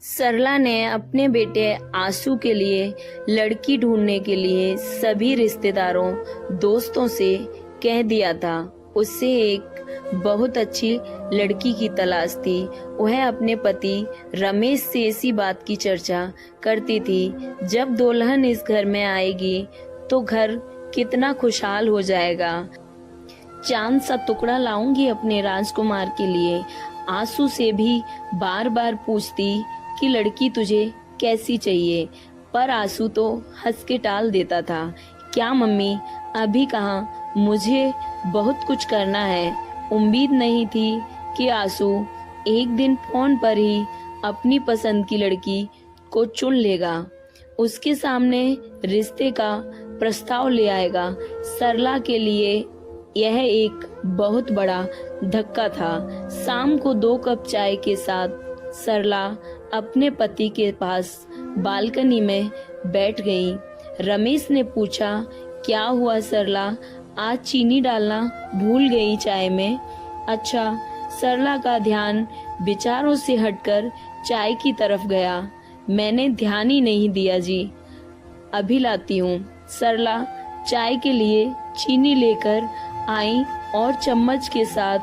सरला ने अपने बेटे आंसू के लिए लड़की ढूंढने के लिए सभी रिश्तेदारों दोस्तों से कह दिया था। उससे एक बहुत अच्छी लड़की की तलाश थी। वह अपने पति रमेश से इसी बात की चर्चा करती थी। जब दुल्हन इस घर में आएगी तो घर कितना खुशहाल हो जाएगा। चांद सा टुकड़ा लाऊंगी अपने राजकुमार के लिए। आंसू से भी बार बार पूछती कि लड़की तुझे कैसी चाहिए, पर आंसू तो हंस के टाल देता था। क्या मम्मी, अभी कहाँ, मुझे बहुत कुछ करना है। उम्मीद नहीं थी कि आंसू एक दिन फोन पर ही अपनी पसंद की लड़की को चुन लेगा, उसके सामने रिश्ते का प्रस्ताव ले आएगा। सरला के लिए यह एक बहुत बड़ा धक्का था। शाम को 2 कप चाय के साथ सरला अपने पति के पास बालकनी में बैठ गई। रमेश ने पूछा, क्या हुआ सरला, आज चीनी डालना भूल गई चाय में? अच्छा। सरला का ध्यान विचारों से हटकर चाय की तरफ गया। मैंने ध्यान ही नहीं दिया जी, अभी लाती हूँ। सरला चाय के लिए चीनी लेकर आई और चम्मच के साथ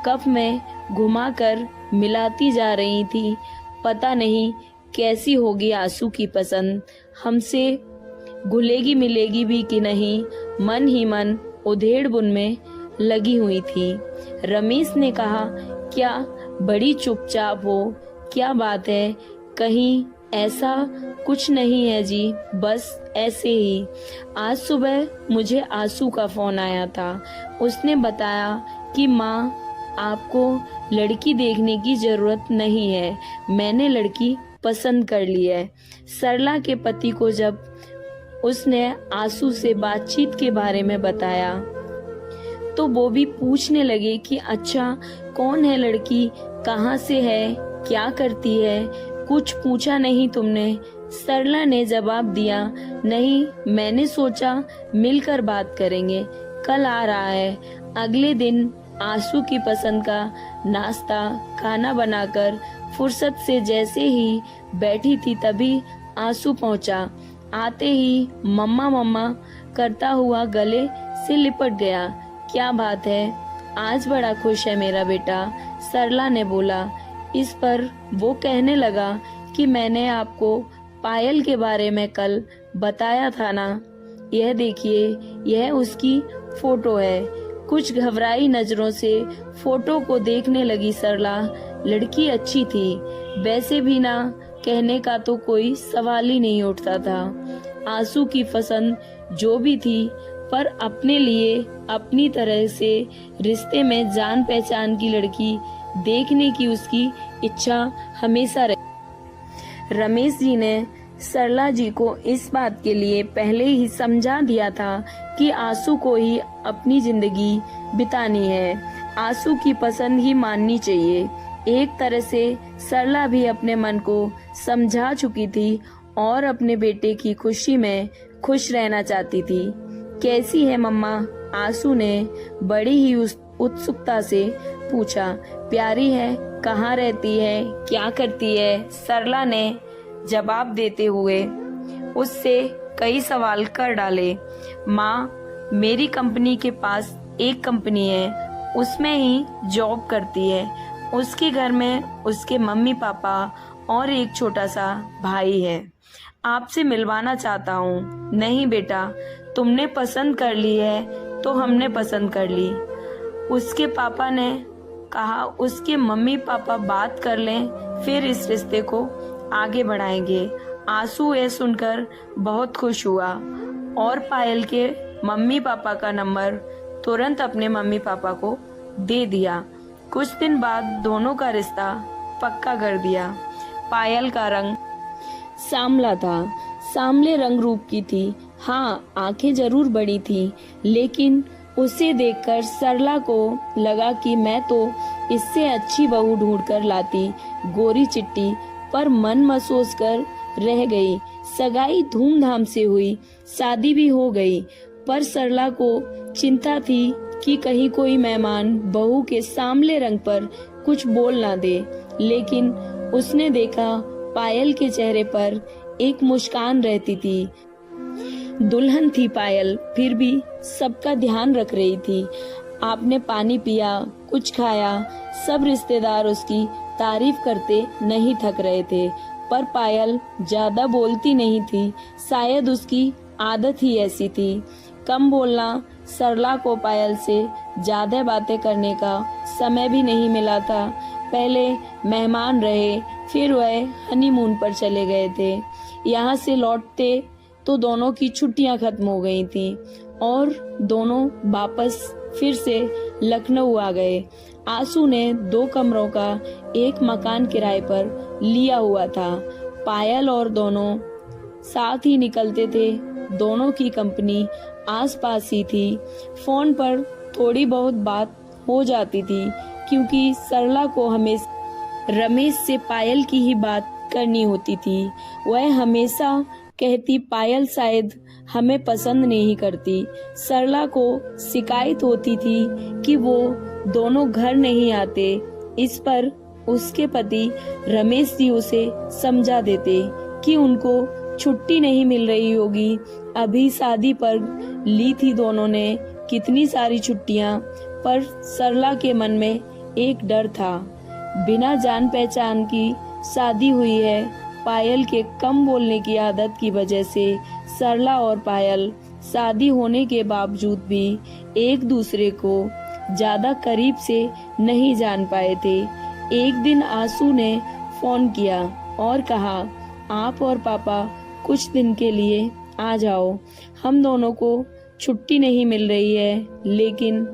कप में घुमाकर मिलाती जा रही थी। पता नहीं कैसी होगी आंसू की पसंद, हमसे घुलेगी मिलेगी भी कि नहीं। मन ही मन उधेड़-बुन में लगी हुई थी। रमेश ने कहा, क्या बड़ी चुपचाप हो, क्या बात है? कहीं ऐसा कुछ नहीं है जी, बस ऐसे ही। आज सुबह मुझे आंसू का फोन आया था। उसने बताया कि माँ, आपको लड़की देखने की जरूरत नहीं है, मैंने लड़की पसंद कर ली है। सरला के पति को जब उसने आंसू से बातचीत के बारे में बताया तो वो भी पूछने लगे कि अच्छा, कौन है लड़की, कहाँ से है, क्या करती है, कुछ पूछा नहीं तुमने? सरला ने जवाब दिया, नहीं, मैंने सोचा मिलकर बात करेंगे, कल आ रहा है। अगले दिन आंसू की पसंद का नाश्ता खाना बनाकर फुर्सत से जैसे ही बैठी थी तभी आंसू पहुंचा। आते ही मम्मा मम्मा करता हुआ गले से लिपट गया। क्या बात है, आज बड़ा खुश है मेरा बेटा, सरला ने बोला। इस पर वो कहने लगा कि मैंने आपको पायल के बारे में कल बताया था ना, यह देखिए, यह उसकी फोटो है। कुछ घबराई नजरों से फोटो को देखने लगी सरला। लड़की अच्छी थी, वैसे भी ना कहने का तो कोई सवाल ही नहीं उठता था। आंसू की पसंद जो भी थी, पर अपने लिए अपनी तरह से रिश्ते में जान पहचान की लड़की देखने की उसकी इच्छा हमेशा रही। रमेश जी ने सरला जी को इस बात के लिए पहले ही समझा दिया था कि आंसू को ही अपनी जिंदगी बितानी है, आंसू की पसंद ही माननी चाहिए। एक तरह से सरला भी अपने मन को समझा चुकी थी और अपने बेटे की खुशी में खुश रहना चाहती थी। कैसी है मम्मा? आंसू ने बड़ी ही उत्सुकता से पूछा। प्यारी है, कहाँ रहती है, क्या करती है? सरला ने जवाब देते हुए उससे कई सवाल कर डाले। माँ, मेरी कंपनी के पास एक कंपनी है, उसमें ही जॉब करती है। उसके घर में उसके मम्मी पापा और एक छोटा सा भाई है। आपसे मिलवाना चाहता हूँ। नहीं बेटा, तुमने पसंद कर ली है तो हमने पसंद कर ली। उसके पापा ने कहा उसके मम्मी पापा बात कर लें, फिर इस रिश्ते को आगे बढ़ाएंगे। आंसू ये सुनकर बहुत खुश हुआ और पायल के मम्मी पापा का नंबर तुरंत अपने मम्मी पापा को दे दिया। कुछ दिन बाद दोनों का रिश्ता पक्का कर दिया। पायल का रंग सांवला था, सांवले रंग रूप की थी। हाँ, आंखें जरूर बड़ी थी, लेकिन उसे देखकर सरला को लगा कि मैं तो इससे अच्छी बहू ढूंढकर लाती। गोरी चिट्टी, पर मन महसूस कर रह गई। सगाई धूमधाम से हुई, शादी भी हो गई, पर सरला को चिंता थी कि कहीं कोई मेहमान बहू के सांवले रंग पर कुछ बोल ना दे। लेकिन उसने देखा पायल के चेहरे पर एक मुस्कान रहती थी। दुल्हन थी पायल, फिर भी सबका ध्यान रख रही थी। आपने पानी पिया, कुछ खाया, सब रिश्तेदार उसकी तारीफ करते नहीं थक रहे थे। पर पायल ज्यादा बोलती नहीं थी, शायद उसकी आदत ही ऐसी थी। कम बोलना, सरला को पायल से ज्यादा बातें करने का समय भी नहीं मिला था। पहले मेहमान रहे, फिर वह हनीमून पर चले गए थे। यहाँ से लौटते तो दोनों की छुट्टियां खत्म हो गई थी और दोनों वापस फिर से लखनऊ आ गए। आंसू ने 2 कमरों का एक मकान किराए पर लिया हुआ था। पायल और दोनों साथ ही निकलते थे। दोनों की कंपनी आसपास ही थी। फोन पर थोड़ी बहुत बात हो जाती थी क्योंकि सरला को हमेशा रमेश से पायल की ही बात करनी होती थी। वह हमेशा कहती पायल शायद हमें पसंद नहीं करती। सरला को शिकायत होती थी कि वो दोनों घर नहीं आते। इस पर उसके पति रमेश जी उसे समझा देते कि उनको छुट्टी नहीं मिल रही होगी। अभी शादी पर ली थी दोनों ने कितनी सारी छुट्टियां, पर सरला के मन में एक डर था। बिना जान पहचान की शादी हुई है। पायल के कम बोलने की आदत की वजह से सरला और पायल शादी होने के बावजूद भी एक दूसरे को ज्यादा करीब से नहीं जान पाए थे। एक दिन आंसू ने फोन किया और कहा, आप और पापा कुछ दिन के लिए आ जाओ। हम दोनों को छुट्टी नहीं मिल रही है, लेकिन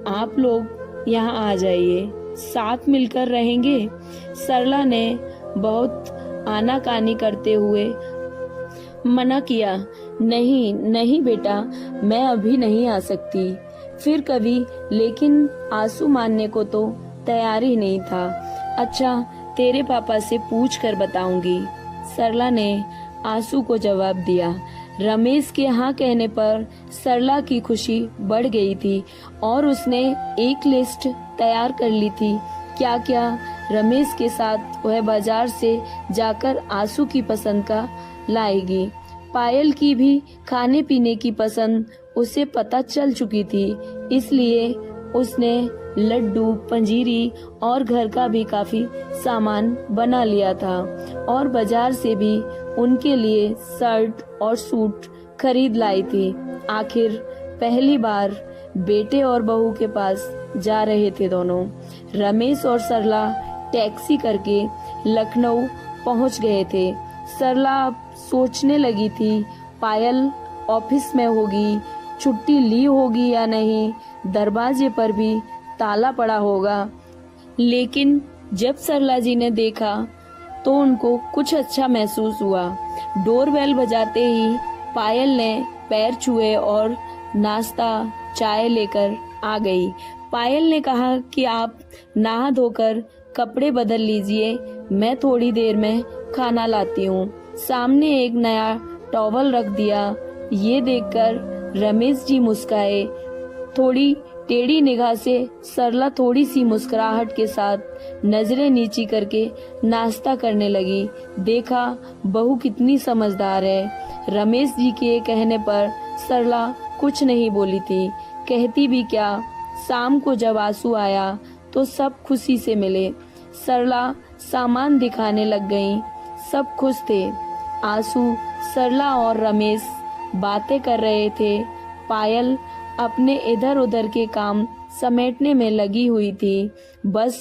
आप लोग यहाँ आ जाइए, साथ मिलकर रहेंगे। सरला ने बहुत आनाकानी करते हुए मना किया, नहीं नहीं बेटा, मैं अभी नहीं आ सकती, फिर कभी। लेकिन आंसू मानने को तो तैयार ही नहीं था। अच्छा, तेरे पापा से पूछ कर बताऊंगी, सरला ने आंसू को जवाब दिया। रमेश के हाँ कहने पर सरला की खुशी बढ़ गई थी और उसने एक लिस्ट तैयार कर ली थी। क्या क्या रमेश के साथ वह बाजार से जाकर आंसू की पसंद का लाएगी। पायल की भी खाने पीने की पसंद उसे पता चल चुकी थी, इसलिए उसने लड्डू, पंजीरी और घर का भी काफी सामान बना लिया था और बाजार से भी उनके लिए शर्ट और सूट खरीद लाई थी। आखिर पहली बार बेटे और बहू के पास जा रहे थे दोनों। रमेश और सरला टैक्सी करके लखनऊ पहुंच गए थे। सरला सोचने लगी थी पायल ऑफिस में होगी, छुट्टी ली होगी या नहीं, दरवाजे पर भी ताला पड़ा होगा। लेकिन जब सरला जी ने देखा तो उनको कुछ अच्छा महसूस हुआ। डोरबेल बजाते ही पायल ने पैर छुए और नाश्ता चाय लेकर आ गई। पायल ने कहा कि आप नहा धोकर कपड़े बदल लीजिए, मैं थोड़ी देर में खाना लाती हूँ। सामने एक नया टॉवल रख दिया। ये देखकर रमेश जी मुस्काए। थोड़ी टेढ़ी निगाह से सरला थोड़ी सी मुस्कुराहट के साथ नजरें नीची करके नाश्ता करने लगी। देखा बहू कितनी समझदार है। रमेश जी के कहने पर सरला कुछ नहीं बोली थी। कहती भी क्या, शाम को जब आंसू आया तो सब खुशी से मिले। सरला सामान दिखाने लग गईं। सब खुश थे। आंसू, सरला और रमेश बातें कर रहे थे। पायल अपने इधर उधर के काम समेटने में लगी हुई थी। बस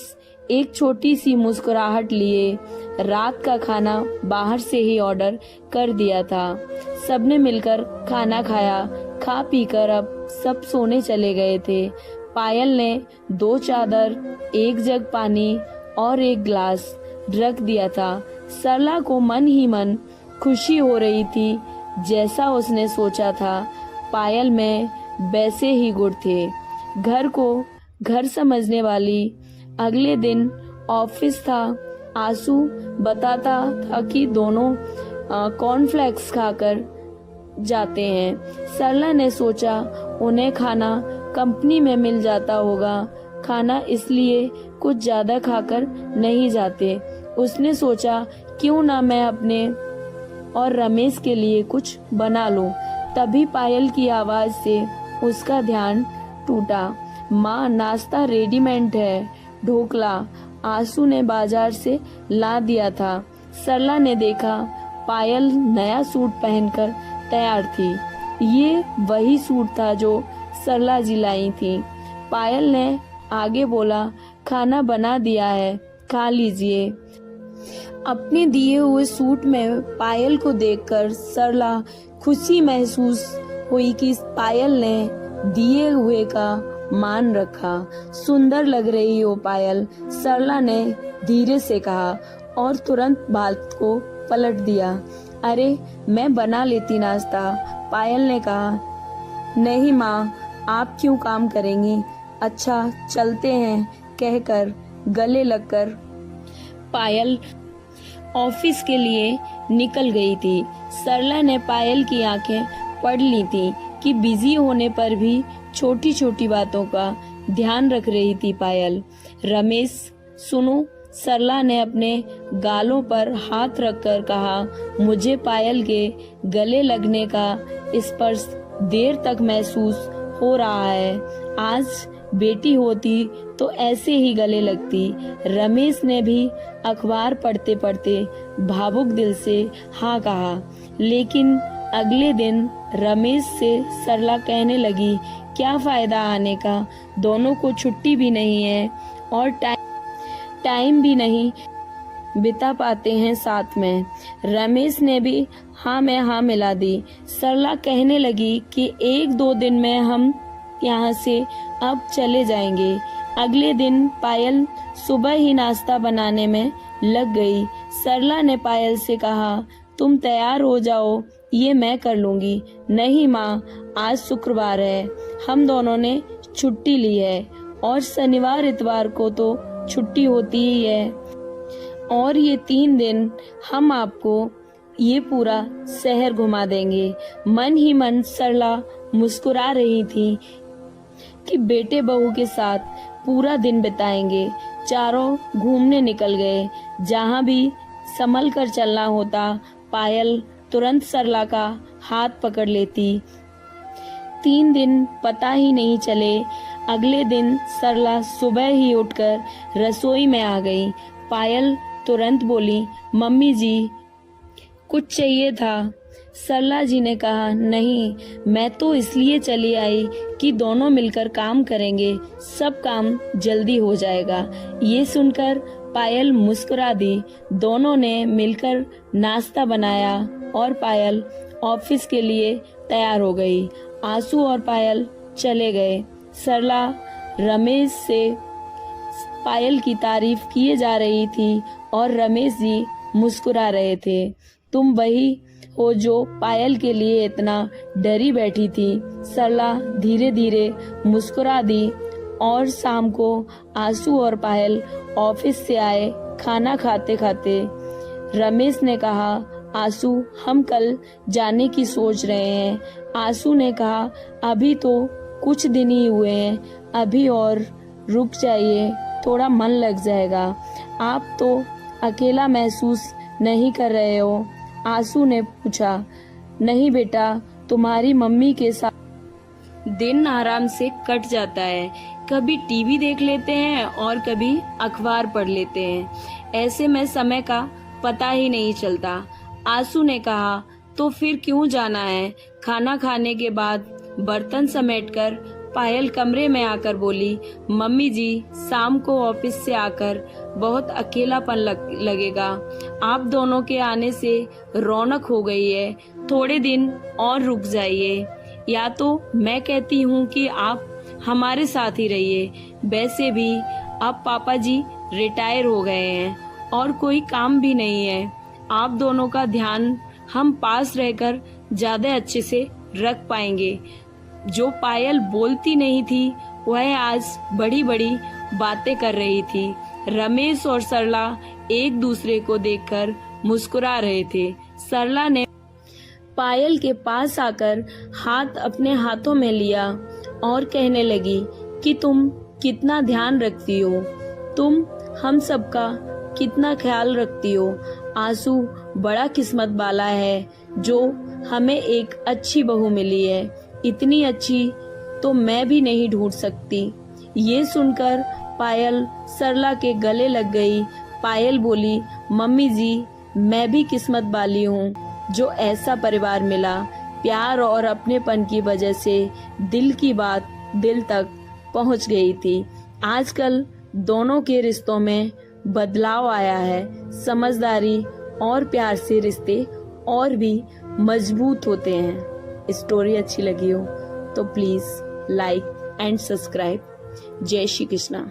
एक छोटी सी मुस्कुराहट लिए रात का खाना बाहर से ही ऑर्डर कर दिया था। सबने मिलकर खाना खाया। खा पीकर अब सब सोने चले गए थे। पायल ने 2 चादर, 1 जग पानी और 1 गिलास रख दिया था। सरला को मन ही मन खुशी हो रही थी। जैसा उसने सोचा था पायल में वैसे ही गुण थे। घर को घर समझने वाली। अगले दिन ऑफिस था। आंसू बताता था कि दोनों कॉर्नफ्लेक्स खाकर जाते हैं। सरला ने सोचा उन्हें खाना कंपनी में मिल जाता होगा, खाना इसलिए कुछ ज्यादा खाकर नहीं जाते। उसने सोचा क्यों ना मैं अपने और रमेश के लिए कुछ बना लूं। तभी पायल की आवाज से उसका ध्यान टूटा। माँ, नाश्ता रेडीमेड है। ढोकला आंसू ने बाजार से ला दिया था। सरला ने देखा पायल नया सूट पहनकर तैयार थी। ये वही सूट था जो सरला जी लाई थी। पायल ने आगे बोला, खाना बना दिया है, खा लीजिए। अपने दिए हुए सूट में पायल को देखकर सरला खुशी महसूस हुई कि पायल ने दिए हुए का मान रखा। सुंदर लग रही हो पायल, सरला ने धीरे से कहा और तुरंत बात को पलट दिया। अरे मैं बना लेती नाश्ता। पायल ने कहा, नहीं माँ, आप क्यों काम करेंगी। अच्छा चलते हैं, कहकर गले लगकर पायल ऑफिस के लिए निकल गई थी। सरला ने पायल की आंखें पढ़ ली थी कि बिजी होने पर भी छोटी छोटी बातों का ध्यान रख रही थी पायल। रमेश सुनो, सरला ने अपने गालों पर हाथ रखकर कहा, मुझे पायल के गले लगने का स्पर्श देर तक महसूस हो रहा है। आज बेटी होती तो ऐसे ही गले लगती। रमेश ने भी अखबार पढ़ते पढ़ते भावुक दिल से हाँ कहा। लेकिन अगले दिन रमेश से सरला कहने लगी, क्या फायदा आने का, दोनों को छुट्टी भी नहीं है और टाइम भी नहीं बिता पाते हैं साथ में। रमेश ने भी हाँ में हाँ मिला दी। सरला कहने लगी कि 1-2 दिन में हम यहाँ से अब चले जाएंगे। अगले दिन पायल सुबह ही नाश्ता बनाने में लग गई। सरला ने पायल से कहा, तुम तैयार हो जाओ, ये मैं कर लूंगी। नहीं माँ, आज शुक्रवार है, हम दोनों ने छुट्टी ली है और शनिवार इतवार को तो छुट्टी होती ही है। और ये 3 दिन हम आपको ये पूरा शहर घुमा देंगे। मन ही मन सरला मुस्कुरा रही थी कि बेटे बहू के साथ पूरा दिन बिताएंगे। चारों घूमने निकल गए। जहाँ भी संभल कर चलना होता, पायल तुरंत सरला का हाथ पकड़ लेती। 3 दिन पता ही नहीं चले। अगले दिन सरला सुबह ही उठकर रसोई में आ गई। पायल तुरंत बोली, मम्मी जी कुछ चाहिए था। सरला जी ने कहा, नहीं, मैं तो इसलिए चली आई कि दोनों मिलकर काम करेंगे, सब काम जल्दी हो जाएगा। ये सुनकर पायल मुस्कुरा दी। दोनों ने मिलकर नाश्ता बनाया और पायल ऑफिस के लिए तैयार हो गई। आंसू और पायल चले गए। सरला रमेश से पायल की तारीफ किए जा रही थी और रमेश जी मुस्कुरा रहे थे। तुम वही हो जो पायल के लिए इतना डरी बैठी थी। सरला धीरे धीरे मुस्कुरा दी और शाम को आंसू और पायल ऑफिस से आए। खाना खाते खाते रमेश ने कहा, आंसू हम कल जाने की सोच रहे हैं। आंसू ने कहा, अभी तो कुछ दिन ही हुए हैं, अभी और रुक जाइए, थोड़ा मन लग जाएगा। आप तो अकेला महसूस नहीं कर रहे हो? आंसू ने पूछा। नहीं बेटा, तुम्हारी मम्मी के साथ दिन आराम से कट जाता है। कभी टीवी देख लेते हैं और कभी अखबार पढ़ लेते हैं। ऐसे में समय का पता ही नहीं चलता। आंसू ने कहा, तो फिर क्यों जाना है? खाना खाने के बाद बर्तन समेटकर पायल कमरे में आकर बोली, मम्मी जी, शाम को ऑफिस से आकर बहुत अकेलापन लगेगा। आप दोनों के आने से रौनक हो गई है, थोड़े दिन और रुक जाइए। या तो मैं कहती हूँ कि आप हमारे साथ ही रहिए। वैसे भी अब पापा जी रिटायर हो गए हैं और कोई काम भी नहीं है। आप दोनों का ध्यान हम पास रहकर ज्यादा अच्छे से रख पाएंगे। जो पायल बोलती नहीं थी, वह आज बड़ी बड़ी बातें कर रही थी। रमेश और सरला एक दूसरे को देखकर मुस्कुरा रहे थे। सरला ने पायल के पास आकर हाथ अपने हाथों में लिया और कहने लगी कि तुम कितना ध्यान रखती हो, तुम हम सबका कितना ख्याल रखती हो। आंसू बड़ा किस्मत वाला है जो हमें एक अच्छी बहू मिली है, इतनी अच्छी तो मैं भी नहीं ढूंढ सकती। ये सुनकर पायल सरला के गले लग गई। पायल बोली, मम्मी जी, मैं भी किस्मत वाली हूँ जो ऐसा परिवार मिला। प्यार और अपनेपन की वजह से दिल की बात दिल तक पहुँच गई थी। आजकल दोनों के रिश्तों में बदलाव आया है। समझदारी और प्यार से रिश्ते और भी मजबूत होते हैं। स्टोरी अच्छी लगी हो तो प्लीज लाइक एंड सब्सक्राइब। जय श्री कृष्णा।